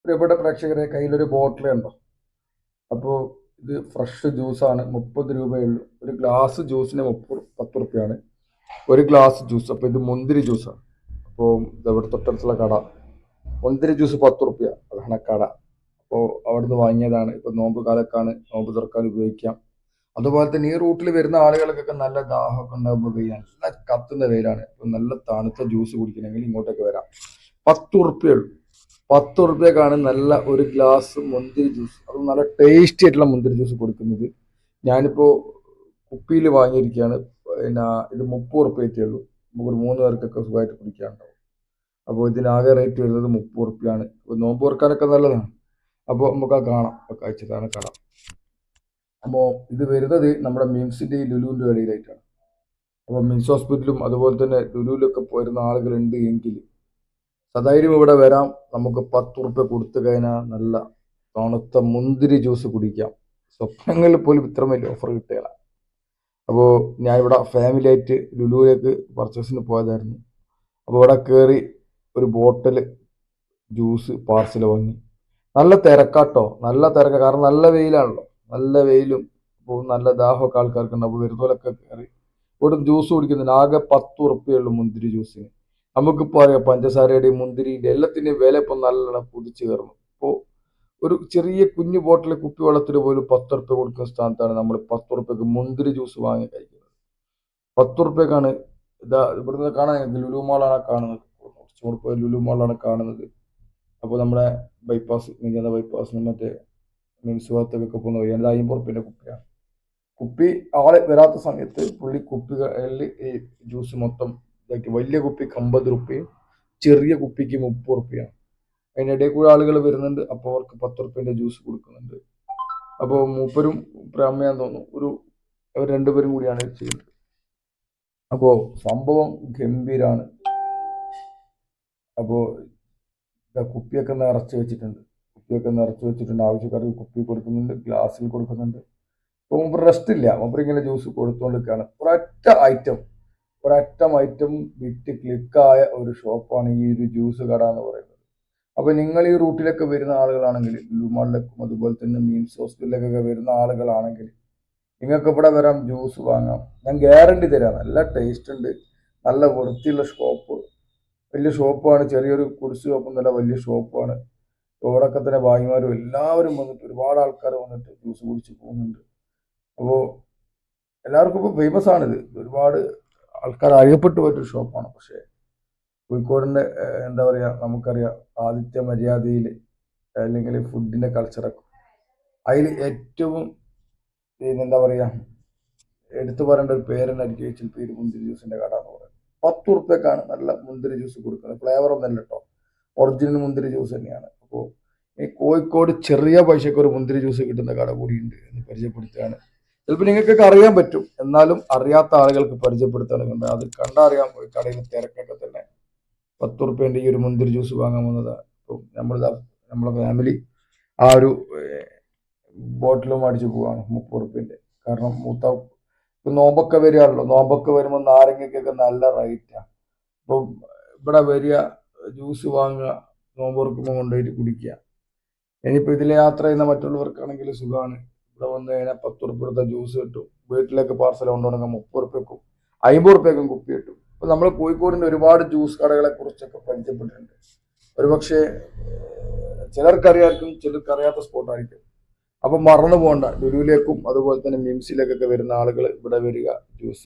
പ്രിയപ്പെട്ട പ്രേക്ഷകരെ, കയ്യിലൊരു ബോട്ടിൽ ഉണ്ടോ? അപ്പോൾ ഇത് ഫ്രഷ് ജ്യൂസാണ്, 30 രൂപയുള്ളൂ. ഒരു ഗ്ലാസ് ജ്യൂസിന് 10 റുപ്യാണ് ഒരു ഗ്ലാസ് ജ്യൂസ്. അപ്പോൾ ഇത് മുന്തിരി ജ്യൂസാണ്. അപ്പോൾ ഇതവിടെ തൊട്ടടുത്തുള്ള കട, മുന്തിരി ജ്യൂസ് 10 റുപ്യ, അതാണ് കട. അപ്പോൾ അവിടുന്ന് വാങ്ങിയതാണ്. ഇപ്പോൾ നോമ്പ് കാലക്കാണ്, നോമ്പ് തുറക്കാൻ ഉപയോഗിക്കാം. അതുപോലെ തന്നെ ഈ റൂട്ടിൽ വരുന്ന ആളുകൾക്കൊക്കെ നല്ല ദാഹമൊക്കെ ഉണ്ടാകുമ്പോൾ വെയിലാണ്, നല്ല കത്തുന്ന വെയിലാണ്. അപ്പോൾ നല്ല തണുത്ത ജ്യൂസ് കുടിക്കണമെങ്കിൽ ഇങ്ങോട്ടൊക്കെ വരാം. 10 റുപ്യുള്ളൂ. 10 റുപ്യക്കാണ് നല്ല ഒരു ഗ്ലാസ് മുന്തിരി ജ്യൂസ്, അത് നല്ല ടേസ്റ്റി ആയിട്ടുള്ള മുന്തിരി ജ്യൂസ് കൊടുക്കുന്നത്. ഞാനിപ്പോൾ കുപ്പിയിൽ വാങ്ങിയിരിക്കുകയാണ്. പിന്നെ ഇത് 30 റുപ്യറ്റേ ഉള്ളൂ. നമുക്കൊരു 3 പേർക്കൊക്കെ സുഖമായിട്ട് കുടിക്കാനുണ്ടാവും. അപ്പോൾ ഇതിനാകെ റേറ്റ് വരുന്നത് 30 റുപ്യാണ്. അപ്പോൾ നോമ്പ് തുറക്കാനൊക്കെ നല്ലതാണ്. അപ്പോൾ നമുക്ക് കാണാം, കാഴ്ചതാണ് കട. അപ്പോൾ ഇത് വരുന്നത് നമ്മുടെ മിംസിൻ്റെ ലുലുവിൻ്റെ ഇടയിലായിട്ടാണ്. അപ്പോൾ മിംസ് ഹോസ്പിറ്റലും അതുപോലെ തന്നെ ലുലുവിലൊക്കെ പോരുന്ന ആളുകളുണ്ട് എങ്കിൽ സധൈര്യം ഇവിടെ വരാം. നമുക്ക് 10 റുപ്യ കൊടുത്തു കഴിഞ്ഞാൽ നല്ല തണുത്ത മുന്തിരി ജ്യൂസ് കുടിക്കാം. സ്വപ്നങ്ങളിൽ പോലും ഇത്ര വലിയ ഓഫർ കിട്ടുകയില്ല. അപ്പോൾ ഞാൻ ഇവിടെ ഫാമിലി ആയിട്ട് ലുലുവിലേക്ക് പർച്ചേസിന് പോയതായിരുന്നു. അപ്പോൾ ഇവിടെ കയറി ഒരു ബോട്ടിൽ ജ്യൂസ് പാർസൽ വാങ്ങി. നല്ല തിരക്കാട്ടോ, നല്ല തിരക്ക. കാരണം നല്ല വെയിലാണല്ലോ, നല്ല വെയിലും അപ്പോൾ നല്ല ദാഹമൊക്കെ ആൾക്കാർക്കുണ്ട്. അപ്പോൾ വരുന്നവരൊക്കെ കയറി ഇവിടെ ജ്യൂസ് കുടിക്കുന്നുണ്ട്. ആകെ 10 റുപ്യുള്ളൂ മുന്തിരി ജ്യൂസിന്. നമുക്കിപ്പോൾ അറിയാം, പഞ്ചസാരയുടെയും മുന്തിരിൻ്റെ എല്ലാത്തിൻ്റെയും വില ഇപ്പം നല്ലോണം കുതിച്ചു കയറുന്നു. അപ്പോൾ ഒരു ചെറിയ കുഞ്ഞു ബോട്ടിൽ കുപ്പി വെള്ളത്തിന് പോലും 10 റുപ്യ കൊടുക്കുന്ന സ്ഥാനത്താണ് നമ്മൾ 10 റുപ്യക്ക് മുന്തിരി ജ്യൂസ് വാങ്ങി കഴിക്കുന്നത്. 10 റുപ്യക്കാണ്. ഇതാ ഇവിടുന്ന് കാണാൻ ലുലു മാളാണ് കാണുന്നത്, കുറച്ചുകൂടി പോയ ലുലു മാളാണ് കാണുന്നത്. അപ്പോൾ നമ്മുടെ ബൈപ്പാസ്, നിൽക്കുന്ന ബൈപ്പാസിന് മറ്റേ മിംസ് ഭാഗത്തേക്കൊക്കെ പോകുന്ന വഴി. അത് 50 റുപ്യൻ്റെ കുപ്പിയാണ്. കുപ്പി ആള് വരാത്ത സമയത്ത് പുള്ളി കുപ്പികളിൽ ഈ ജ്യൂസ് മൊത്തം ഇതാക്കി. വലിയ കുപ്പിക്ക് 50 റുപ്യയും ചെറിയ കുപ്പിക്ക് 30 റുപ്യാണ്. അതിനിടയിൽ കൂടെ ആളുകൾ വരുന്നുണ്ട്, അപ്പോൾ അവർക്ക് 10 റുപ്യൻ്റെ ജ്യൂസ് കൊടുക്കുന്നുണ്ട്. അപ്പോൾ മൂപ്പരും ബ്രാഹ്മയാന്ന് തോന്നുന്നു, അവർ രണ്ടുപേരും കൂടിയാണ് ഇത് ചെയ്യുന്നത്. അപ്പോൾ സംഭവം ഗംഭീരാണ്. അപ്പോൾ കുപ്പിയൊക്കെ നിറച്ച് വെച്ചിട്ടുണ്ട്, ആവശ്യക്കാർക്ക് കുപ്പി കൊടുക്കുന്നുണ്ട്, ഗ്ലാസ്സിൽ കൊടുക്കുന്നുണ്ട്. അപ്പോൾ മൂപ്പർ റെസ്റ്റ് ഇല്ല, മൂപ്പർ ഇങ്ങനെ ജ്യൂസ് കൊടുത്തുകൊണ്ടിരിക്കുകയാണ്. ഒരൊറ്റ ഐറ്റം വിറ്റ് ക്ലിക്കായ ഒരു ഷോപ്പാണ് ഈ ഒരു ജ്യൂസ് കട എന്ന് പറയുന്നത്. അപ്പോൾ നിങ്ങൾ ഈ റൂട്ടിലൊക്കെ വരുന്ന ആളുകളാണെങ്കിൽ, ലുലുമാളിലേക്കും അതുപോലെ തന്നെ മീംസ് ഹോസ്പിറ്റലിലേക്കൊക്കെ വരുന്ന ആളുകളാണെങ്കിൽ നിങ്ങൾക്ക് ഇവിടെ വരാം, ജ്യൂസ് വാങ്ങാം. ഞാൻ ഗ്യാരണ്ടി തരാം. നല്ല ടേസ്റ്റ് ഉണ്ട്, നല്ല വൃത്തിയുള്ള ഷോപ്പ്, വലിയ ഷോപ്പാണ്. ചെറിയൊരു കുടിസ് ഷോപ്പൊന്നുമല്ല, വലിയ ഷോപ്പാണ്. ഇവിടെയൊക്കെ തന്നെ ഭായിമാരും എല്ലാവരും വന്നിട്ട്, ഒരുപാട് ആൾക്കാർ വന്നിട്ട് ജ്യൂസ് കുടിച്ച് പോകുന്നുണ്ട്. അപ്പോൾ എല്ലാവർക്കും ഇപ്പോൾ ഫേമസ് ആണിത്, ഒരുപാട് ആൾക്കാർ അറിയപ്പെട്ടു പോയിട്ടൊരു ഷോപ്പാണ്. പക്ഷേ കോഴിക്കോടിൻ്റെ എന്താ പറയുക, നമുക്കറിയാം ആതിഥ്യ മര്യാദയിൽ അല്ലെങ്കിൽ ഫുഡിൻ്റെ കൾച്ചറൊക്കെ അതിൽ ഏറ്റവും എന്താ പറയുക എടുത്തു പറയേണ്ട ഒരു പേരെന്നായിരിക്കും ചിലപ്പോൾ ഈ മുന്തിരി ജ്യൂസിൻ്റെ കട എന്ന് പറയുന്നത്. 10 റുപ്യക്കാണ് നല്ല മുന്തിരി ജ്യൂസ് കൊടുക്കുന്നത്. ഫ്ലേവർ ഒന്നല്ല കേട്ടോ, ഒറിജിനൽ മുന്തിരി ജ്യൂസ് തന്നെയാണ്. അപ്പോൾ ഈ കോഴിക്കോട് ചെറിയ പൈസക്ക് ഒരു മുന്തിരി ജ്യൂസ് കിട്ടുന്ന കട കൂടിയുണ്ട് എന്ന് പരിചയപ്പെടുത്തുകയാണ്. ചിലപ്പോൾ നിങ്ങൾക്കൊക്കെ അറിയാൻ പറ്റും, എന്നാലും അറിയാത്ത ആളുകൾക്ക് പരിചയപ്പെടുത്താനുണ്ട്. അത് കണ്ടറിയാം. ഒരു കടയിൽ തിരക്കൊക്കെ തന്നെ 10 റുപ്യൻ്റെ ഈ ഒരു മുന്തിരി ജ്യൂസ് വാങ്ങാൻ വന്നതാണ്. അപ്പോൾ നമ്മളെ ഫാമിലി ആ ഒരു ബോട്ടിലും അടിച്ചു പോവാണ് 30 റുപ്യൻ്റെ. കാരണം ഇപ്പം നോമ്പൊക്കെ വരികയാണല്ലോ, നോമ്പൊക്കെ വരുമ്പോൾ നാരങ്ങയ്ക്കൊക്കെ നല്ല റേറ്റാണ്. അപ്പം ഇവിടെ വരിക, ജ്യൂസ് വാങ്ങുക, നോമ്പ് തുറക്കുമ്പോൾ കൊണ്ടുപോയിട്ട് കുടിക്കുക. ഇനിയിപ്പോൾ ഇതിൽ യാത്ര ചെയ്യുന്ന മറ്റുള്ളവർക്കാണെങ്കിൽ സുഖമാണ്. ഇവിടെ വന്നു കഴിഞ്ഞാൽ 10 റുപ്യ കൊടുത്ത ജ്യൂസ് കിട്ടും. വീട്ടിലേക്ക് പാർസൽ കൊണ്ടുപോകണമെങ്കിൽ 30 റുപ്യക്കും 50 റുപ്യക്കും കുപ്പി കിട്ടും. അപ്പോൾ നമ്മൾ കോഴിക്കോടിൻ്റെ ഒരുപാട് ജ്യൂസ് കടകളെ കുറിച്ചൊക്കെ പരിചയപ്പെട്ടിട്ടുണ്ട്. ഒരുപക്ഷെ ചിലർക്കറിയായിരിക്കും, ചിലർക്കറിയാത്ത സ്പോട്ടായിരിക്കും. അപ്പം മറന്നു പോകണ്ട, ലുലുവിലേക്കും അതുപോലെ തന്നെ മിംസിലേക്കൊക്കെ വരുന്ന ആളുകൾ ഇവിടെ വരിക, ജ്യൂസ്